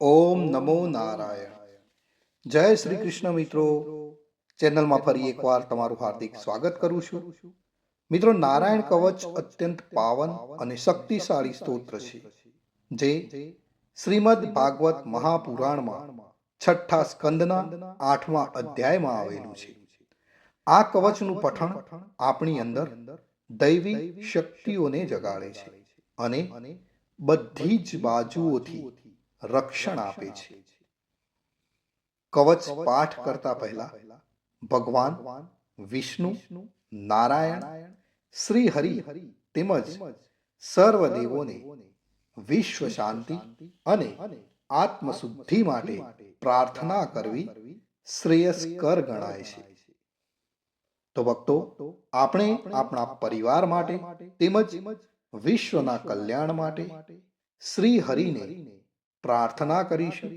ઓમ નમો નારાયણ. જય શ્રી કૃષ્ણ મિત્રો. ચેનલમાં ફરી એકવાર તમારું હાર્દિક સ્વાગત કરું છું. મિત્રો, નારાયણ કવચ અત્યંત પાવન અને શક્તિશાળી સ્તોત્ર છે, જે શ્રીમદ ભાગવત મહાપુરાણમાં છઠ્ઠા સ્કંદના 8મા અધ્યાયમાં આવેલું છે. આ કવચનું પઠણ આપણી અંદર દૈવી શક્તિઓને જગાડે છે અને બધી જ બાજુઓથી રક્ષણ આપે છે. કવચ પાઠ કરતા પહેલા ભગવાન વિષ્ણુ, નારાયણ, શ્રી હરિ તેમજ સર્વ દેવોને વિશ્વ શાંતિ અને આત્મશુદ્ધિ માટે પ્રાર્થના કરવી શ્રેયસ્કર ગણાય છે. તો ભક્તો, આપણે આપણા પરિવાર માટે તેમજ વિશ્વના કલ્યાણ માટે શ્રી હરિને પ્રાર્થના કરીશું.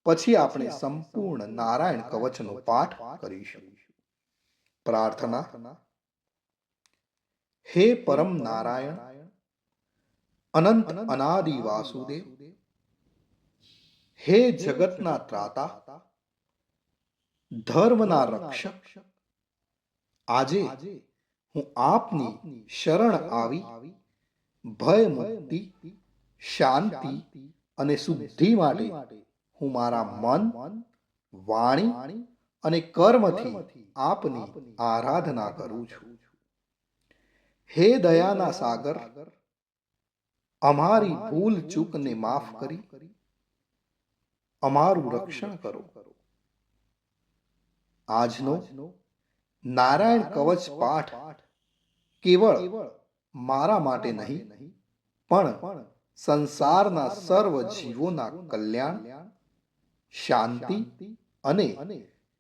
પછી આપણે સંપૂર્ણ નારાયણ કવચનો પાઠ કરીશું. પ્રાર્થના. હે પરમ નારાયણ, અનંત અનાદિ વાસુદેવ, હે જગતના ત્રાતા, ધર્મના રક્ષક, આજે હું આપની શરણ આવી ભય મુક્તિ, શાંતિ અને શુદ્ધિ માટે હું મારા મન, વાણી અને કર્મથી આપની આરાધના કરું છું. હે દયાના સાગર, અમારી ભૂલ ચૂકને માફ કરી અમારું રક્ષણ કરો. આજનો નારાયણ કવચ પાઠ કેવળ મારા માટે નહીં, પણ સંસારના સર્વ જીવોના કલ્યાણ, શાંતિ અને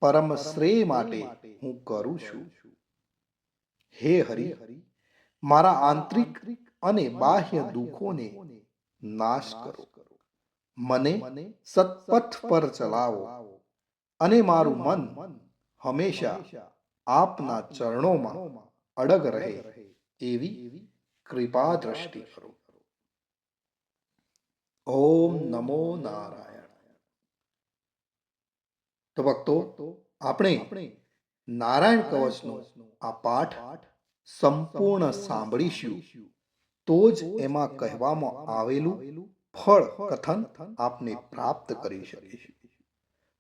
પરમ શ્રેય માટે હું કરું છું. હે હરિ, મારા આંતરિક અને બાહ્ય દુઃખોને નાશ કરો, મને સત્પથ પર ચલાવો અને મારું મન હંમેશા આપના ચરણોમાં અડગ રહે એવી કૃપા દ્રષ્ટિ કરો. ઓમ નમો નારાયણ. તો ભક્તો, આપણે નારાયણ કવચનો આ પાઠ સંપૂર્ણ સાંભળીશું, તો જ એમાં કહેવામાં આવેલું ફળ કથન આપને પ્રાપ્ત કરી શકીશું.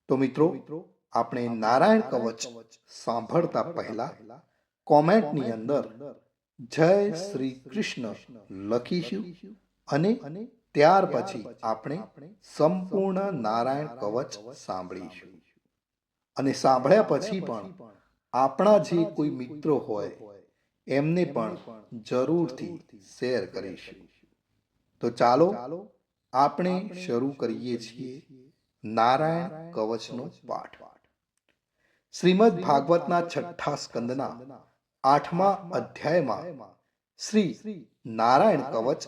તો મિત્રો, આપણે નારાયણ કવચ સાંભળતા પહેલા કોમેન્ટની અંદર જય શ્રી કૃષ્ણ લખીશું અને ત્યાર પછી આપણે સંપૂર્ણ નારાયણ કવચ સાંભળીશું. અને સાંભળ્યા પછી પણ આપણા જે કોઈ મિત્રો હોય એમને પણ જરૂરથી શેર કરીશું. તો ચાલો આપણે શરૂ કરીએ છીએ નારાયણ કવચનો પાઠ. શ્રીમદ ભાગવતના છઠ્ઠા સ્કંદના 8મા અધ્યાયમાં શ્રી નારાયણ કવચ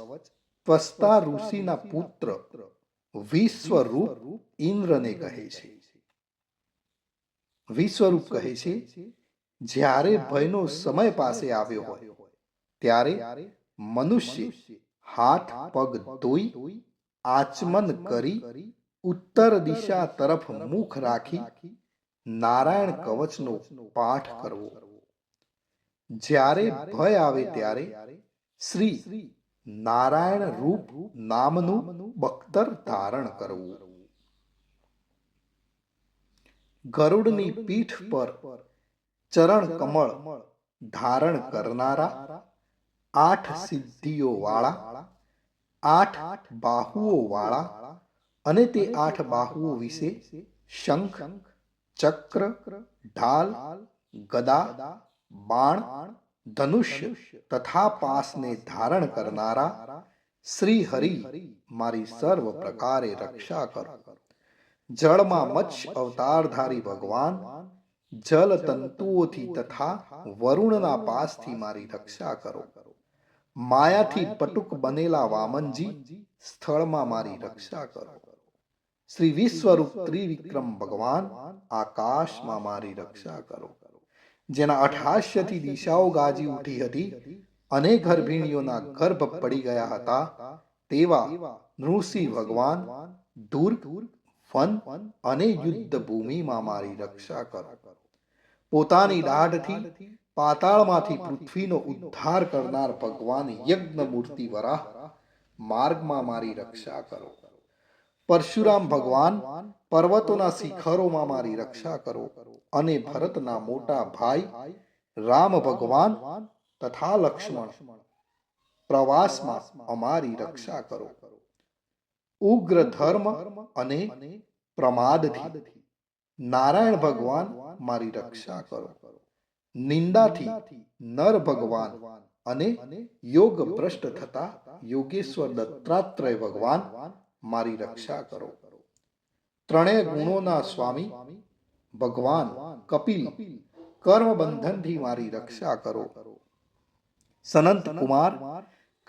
ત્વષ્ટા ઋષિના પુત્ર વિશ્વરૂપ ઇન્દ્રને કહે છે. વિશ્વરૂપ કહે છે, જ્યારે ભયનો સમય પાસે આવ્યો હોય ત્યારે મનુષ્ય હાથ પગ ધોઈ આચમન કરી ઉત્તર દિશા તરફ મુખ રાખી નારાયણ કવચનો પાઠ કરવો. જ્યારે ભય આવે ત્યારે શ્રી નારાયણ રૂપ નામનું બખ્તર ધારણ કરવું. ગરુડની પીઠ પર ચરણ કમળ ધારણ કરનારા, 8 સિદ્ધિઓ વાળા, 8 બાહુઓ વાળા અને તે 8 બાહુઓ વિશે શંખ, ચક્ર, ઢાલ, ગદા, બાણ, ધનુષ્ય તથા પાસને ધારણ કરનારા શ્રી હરિ મારી સર્વ પ્રકારે રક્ષા કરો. જળમાં મત્સ્ય અવતારધારી ભગવાન જલ તંતુઓથી તથા વરુણના પાસથી મારી રક્ષા કરો. માયાથી પટુક બનેલા વામનજી સ્થળમાં મારી રક્ષા કરો. શ્રી વિશ્વરૂપ ત્રિવિક્રમ ભગવાન આકાશમાં મારી રક્ષા કરો. જેના અઠાસ્યથી દિશાઓ ગાજી ઉઠી હતી અને ગર્ભિણીઓના ગર્ભ પડી ગયા હતા તેવા નૃસિંહ ભગવાન દુર્ગ, વન અને યુદ્ધ ભૂમિમાં મારી રક્ષા કરો. પોતાની દાઢથી પાતાળમાંથી પૃથ્વીનો ઉદ્ધાર કરનાર ભગવાન યજ્ઞમૂર્તિ વરાહ માર્ગમાં મારી રક્ષા કરો. પરશુરામ ભગવાન પર્વતોના શિખરોમાં મારી રક્ષા કરો અને ભરતના મોટા ભાઈ રામ ભગવાન તથા લક્ષ્મણ પ્રવાસમાં અમારી રક્ષા કરો. ઉગ્ર ધર્મ અને પ્રમાદથી નારાયણ ભગવાન મારી રક્ષા કરો. નિંદાથી નર ભગવાન અને યોગ ભ્રષ્ટ થતા યોગેશ્વર દત્તાત્રેય ભગવાન મારી રક્ષા કરો. ત્રણેય ગુણોના સ્વામી ભગવાન કપિલ કર્મ બંધનથી મારી રક્ષા કરો. સનંત કુમાર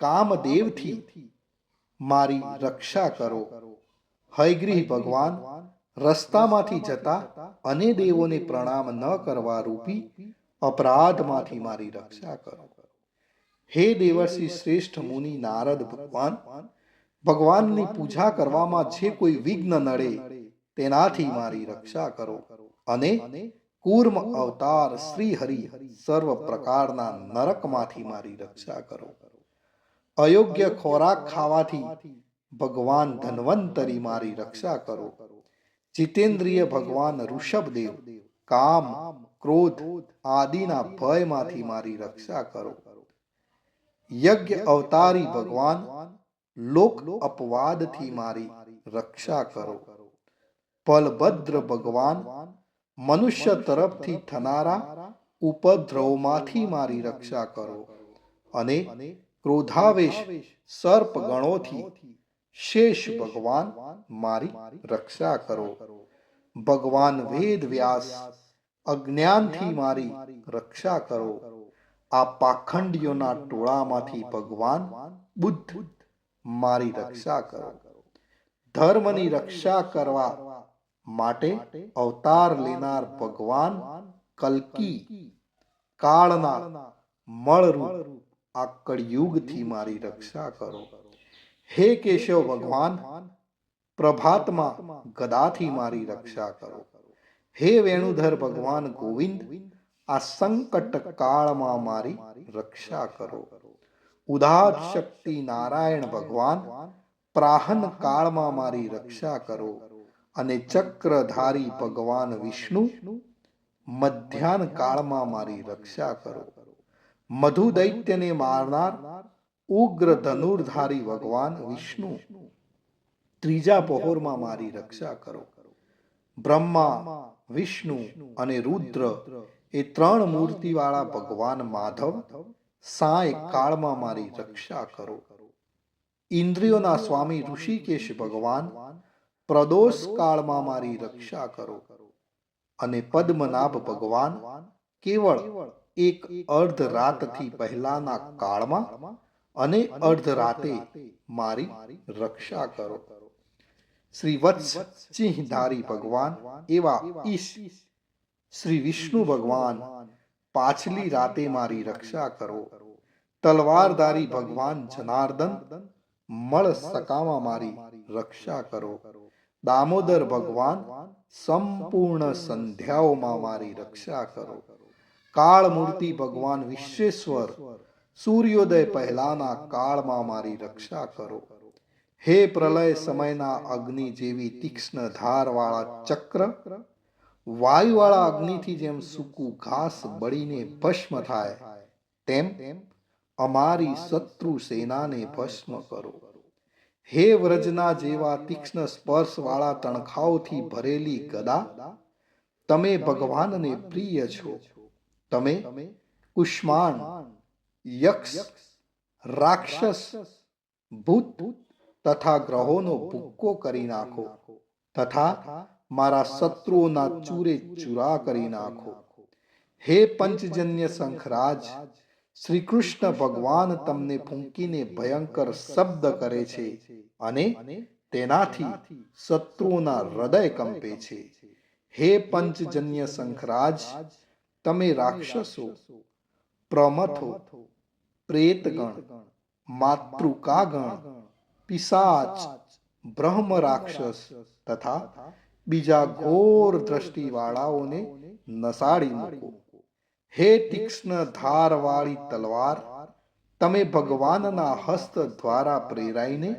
કામદેવથી મારી રક્ષા કરો. હયગ્રીહ ભગવાન રસ્તામાંથી જતા અને દેવોને પ્રણામ ન કરવા રૂપી અપરાધમાંથી મારી રક્ષા કરો. હે દેવર્ષિ શ્રેષ્ઠ મુનિ નારદ ભગવાન, ભગવાનની પૂજા કરવામાં જે કોઈ વિઘ્ન નડે તેનાથી મારી રક્ષા કરો અને કૂર્મ અવતાર શ્રી હરિ સર્વ પ્રકારના નરકમાંથી મારી રક્ષા કરો. અયોગ્ય ખોરાક ખાવાથી ભગવાન ધન્વંતરી મારી રક્ષા કરો. જીતેન્દ્રિય ભગવાન ઋષભદેવ કામ, ક્રોધ આદિના ભયમાંથી મારી રક્ષા કરો. યજ્ઞ અવતારી ભગવાન લોક અપવાદથી મારી રક્ષા કરો. બલભદ્ર ભગવાન મનુષ્ય તરફથી થનારા ઉપદ્રવમાંથી મારી રક્ષા કરો અને ક્રોધાવેશ સર્પ ગણોથી શેષ ભગવાન મારી રક્ષા કરો. ભગવાન વેદ વ્યાસ અજ્ઞાનથી મારી રક્ષા કરો. આ પાખંડીઓના ટોળામાંથી ભગવાન બુદ્ધ મારી રક્ષા કરો. ધર્મની રક્ષા કરવા માટે અવતાર લેનાર ભગવાન કલ્કી કાળના મળરૂપ આ કળિયુગથી મારી રક્ષા કરો. હે કેશવ ભગવાન પ્રભાતમાં ગદાથી મારી રક્ષા કરો. હે વેણુધર ભગવાન ગોવિંદ આ સંકટ કાળમાં મારી રક્ષા કરો. ઉદાર શક્તિ નારાયણ ભગવાન પ્રાહન કાળમાં મારી રક્ષા કરો અને ચક્રધારી ભગવાન વિષ્ણુ મધ્યાહન કાળમાં મારી રક્ષા કરો. મધુ દૈત્યને મારનાર ઉગ્ર ધનુર્ધારી ભગવાન વિષ્ણુ ત્રીજા પહોરમાં મારી રક્ષા કરો. બ્રહ્મા, વિષ્ણુ અને રુદ્ર એ ત્રણ મૂર્તિવાળા ભગવાન માધવ સાય કાળમાં મારી રક્ષા કરો. ઇન્દ્રિયોના સ્વામી ઋષિકેશ ભગવાન પ્રદોષ કાળમાં મારી રક્ષા કરો અને પદ્મનાભ ભગવાન કેવળ એક અર્ધ રાતથી પહેલાના કાળમાં અને અર્ધ રાતે મારી રક્ષા કરો. શ્રી વત્સ સિંહધારી ભગવાન એવા ઈશ શ્રી વિષ્ણુ ભગવાન પાછલી રાતે મારી રક્ષા કરો. તલવારધારી ભગવાન જનાર્દન મળ સકામાં મારી રક્ષા કરો. દામોદર ભગવાન સંપૂર્ણ સંધ્યાઓમાં મારી રક્ષા કરો. કાળમૂર્તિ ભગવાન વિશ્વેશ્વર સૂર્યોદય પહેલાના કાળમાં મારી રક્ષા કરો. હે પ્રલય સમયના અગ્નિ જેવી તીક્ષ્ણ ધારવાળા ચક્ર વાયુવાળા અગ્નિથી જેમ સૂકું ઘાસ બળીને ભસ્મ થાય તેમ અમારી શત્રુ સેનાને ભસ્મ કરો. હે વ્રજના જેવા તીક્ષ્ણ સ્પર્શવાળા તણખાઓથી ભરેલી ગદા તમે ભગવાનને પ્રિય છો. તમે કુષ્માંડ, યક્ષ, રાક્ષસ, ભૂત તથા ગ્રહોનો ભૂક્કો કરી નાખો તથા મારા શત્રુઓના ચૂરે ચૂરા કરી નાખો. હે પંચજન્ય શંખરાજ, શ્રી કૃષ્ણ ભગવાન તમને ફૂંકીને ભયંકર શબ્દ કરે છે અને તેનાથી શત્રુઓના હૃદય કંપે છે. હે પંચજન્ય શંખરાજ, તમે રાક્ષસો, પ્રમથો, પ્રેતગણ, માતૃકાગણ, પિશાચ બ્રહ્મ રાક્ષસ તથા બીજા ઘોર દ્રષ્ટિવાળાઓને નસાડી મૂકો. હે તીક્ષ્ણ ધારવાળી તલવાર, તમે ભગવાનના હસ્ત દ્વારા પ્રેરાઈને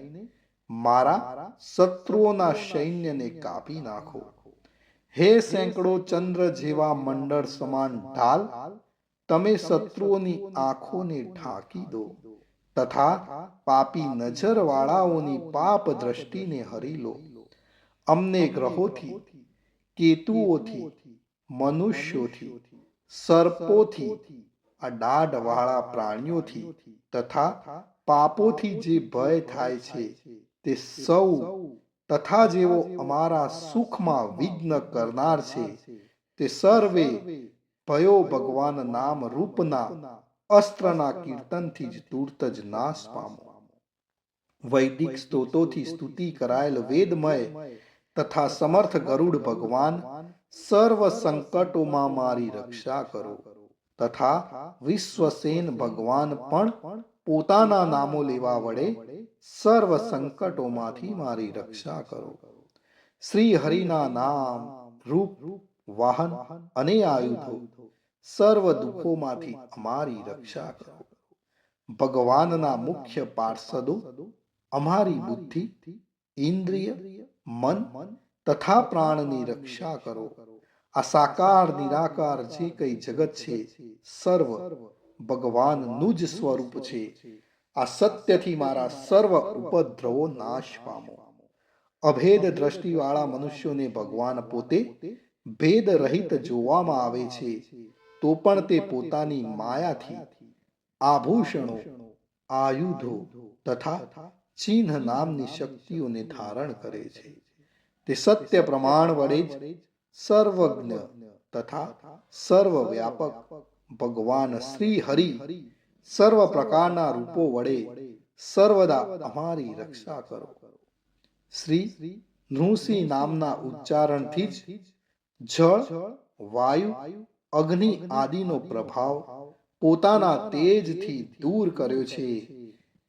મારા શત્રુઓના સૈન્યને કાપી નાખો. હે સેંકડો ચંદ્ર જેવા મંડળ સમાન ઢાલ, તમે શત્રુઓની આંખોને ઢાંકી દો તથા પાપી નજરવાળાઓની પાપ દ્રષ્ટિને હરી લો. અમને ગ્રહોથી, કેતુઓથી, મનુષ્યોથી, સર્પોથી, આ દાઢવાળા પ્રાણીઓથી તથા પાપોથી જે ભય થાય છે તે સૌ તથા જેઓ અમારા સુખમાં વિઘ્ન કરનાર છે તે સર્વે ભયો ભગવાન નામ રૂપના અસ્ત્રના કીર્તનથી જ તુર્ત જ નાશ પામો. વૈદિક સ્તોતોથી સ્તુતિ કરાયેલ વેદમય તથા સમર્થ ગરુડ ભગવાન સર્વ સંકટોમાં મારી રક્ષા કરો તથા વિશ્વસેન ભગવાન પણ પોતાના નામો લેવા વડે સર્વ સંકટોમાંથી મારી રક્ષા કરો. શ્રી હરિના નામ, રૂપ, વાહન અને આયુધો સર્વ દુઃખોમાંથી અમારી રક્ષા કરો. ભગવાનના મુખ્ય પાર્ષદો અમારી બુદ્ધિ, ઇન્દ્રિય, મન તથા પ્રાણની રક્ષા કરો. આ સાકાર નિરાકાર જે કઈ જગત છે સર્વ ભગવાનનું જ સ્વરૂપ છે. આ સત્યથી મારા સર્વ ઉપદ્રવો નાશ પામો. અભેદ દ્રષ્ટિવાળા મનુષ્યોને ભગવાન પોતે ભેદ રહિત જોવામાં આવે છે, તો પણ તે પોતાની માયાથી આભૂષણો, આયુધો તથા ચિહ્ન નામની શક્તિઓને ધારણ કરે છે. તે સત્ય પ્રમાણ વડે જ સર્વજ્ઞ તથા સર્વવ્યાપક ભગવાન શ્રી હરિ સર્વ પ્રકારના રૂપો વડે સર્વદા અમારી રક્ષા કરો. શ્રી નૃસિંહ નામના ઉચ્ચારણથી જ જળ, વાયુ, અગ્નિ આદિનો પ્રભાવ પોતાના તેજથી દૂર કર્યો છે.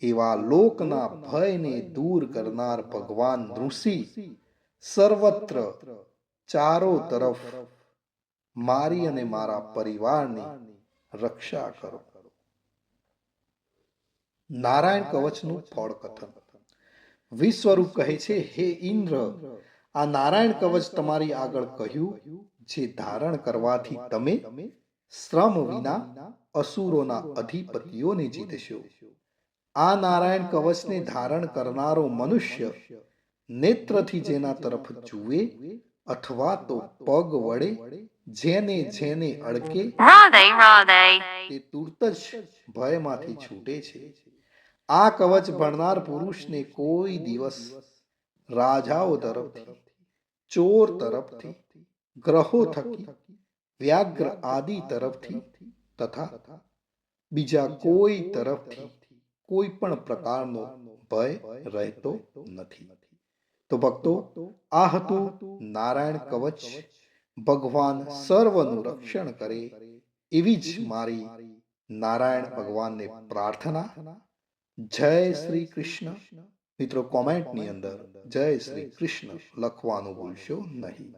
એવા લોકના ભયને દૂર કરનાર ભગવાન નૃસિંહ સર્વત્ર ચારો તરફ મારી અને મારા પરિવારની રક્ષા કરો. નારાયણ કવચનું ફળ કથન. વિશ્વરૂપ કહે છે, હે ઇન્દ્ર, આ નારાયણ કવચ તમારી આગળ કહ્યું જે ધારણ કરવાથી તમે શ્રમ વિના અસુરોના અધિપતિઓને જીતશો. આ નારાયણ કવચને ધારણ કરનારો મનુષ્ય નેત્રથી જેના તરફ જુએ અથવા તો પગ વડે જેને જેને અડકે તે તુરત જ ભયમાંથી છૂટે છે. આ કવચ ભણનાર પુરુષને કોઈ દિવસ રાજાઓ તરફથી, ચોર તરફથી, ગ્રહો થકી, વ્યાઘ્ર આદિ તરફથી તથા બીજા કોઈ તરફથી કોઈ પણ પ્રકારનો ભય રહેતો નથી. તો ભક્તો, આ હતું નારાયણ કવચ. ભગવાન સર્વનું રક્ષણ કરે એવી જ મારી નારાયણ ભગવાનને પ્રાર્થના. જય શ્રી કૃષ્ણ. મિત્રો, કોમેન્ટની અંદર જય શ્રી કૃષ્ણ લખવાનું ભૂલશો નહીં.